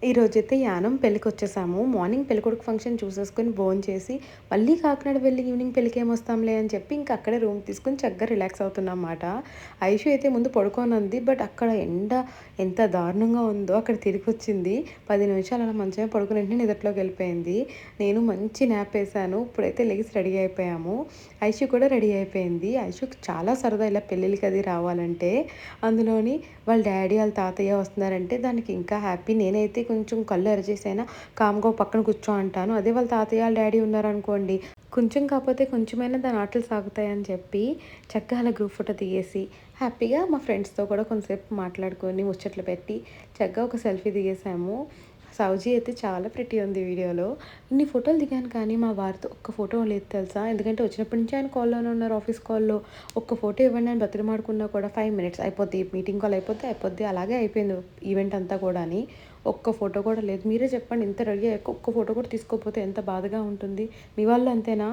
ఈరోజైతే యానం పెళ్ళికొచ్చేసాము. మార్నింగ్ పెళ్ళికొడుకు ఫంక్షన్ చూసేసుకొని భోంచేసి, మళ్ళీ కాకినాడ వెళ్ళి ఈవినింగ్ పెళ్ళికేమొస్తాంలే అని చెప్పి ఇంక అక్కడే రూమ్ తీసుకొని చక్కగా రిలాక్స్ అవుతున్నాం మాట. ఐషు అయితే ముందు పడుకోనుంది. బట్ అక్కడ ఎండ ఎంత దారుణంగా ఉందో అక్కడ తిరిగొచ్చింది. 10 నిమిషాలు అలా మంచం మీద పడుకుని వెంటనే నిద్రలోకెళ్ళిపోయింది. నేను మంచి న్యాప్ ఏసాను. ఇప్పుడైతే లెగిసి రెడీ అయిపోయాము. ఐషు కూడా రెడీ అయిపోయింది. ఐషుకి చాలా సరదా ఇలా పెళ్ళిళ్ళకి అది రావాలంటే. అందులోని వాళ్ళ డ్యాడీ, వాళ్ళ తాతయ్య వస్తున్నారంటే దానికి ఇంకా హ్యాపీ. నేనైతే కొంచెం కళ్ళు ఎర్రజేసైనా కామ్‌గా ఓ పక్కన కూర్చో అంటాను. అదే వాళ్ళ తాతయ్య, వాళ్ళ డ్యాడీ ఉన్నారనుకోండి, కొంచెం కాకపోతే కొంచెమైనా దాని ఆటలు సాగుతాయని చెప్పి చక్కగా అలా గ్రూప్ ఫోటో దిగేసి, హ్యాపీగా మా ఫ్రెండ్స్‌తో కూడా కొంతసేపు మాట్లాడుకొని, ముచ్చట్లు పెట్టి చక్కగా ఒక సెల్ఫీ దిగేసాము. సౌజీ అయితే చాలా ప్రిటీ ఉంది వీడియోలో. ఇన్ని ఫోటోలు దిగాను కానీ మా వారితో ఒక్క ఫోటో లేదు తెలుసా? ఎందుకంటే వచ్చినప్పటి నుంచి ఆయన కాల్‌లోనే ఉన్నారు, ఆఫీస్ కాల్‌లో. ఒక్క ఫోటో ఇవ్వండి అని బతిమాలుకున్నా కూడా 5 మినిట్స్ అయిపోద్ది. మీటింగ్ కాల్ అయిపోతే అయిపోద్ది. అలాగే అయిపోయింది ఈవెంట్ అంతా కూడాని. ఒక్క ఫోటో కూడా లేదు. మీరే చెప్పండి ఇంత రెడీ అయ్యాక ఒక్క ఫోటో కూడా తీసుకోకపోతే ఎంత బాధగా ఉంటుంది. మీ వాళ్ళు అంతేనా?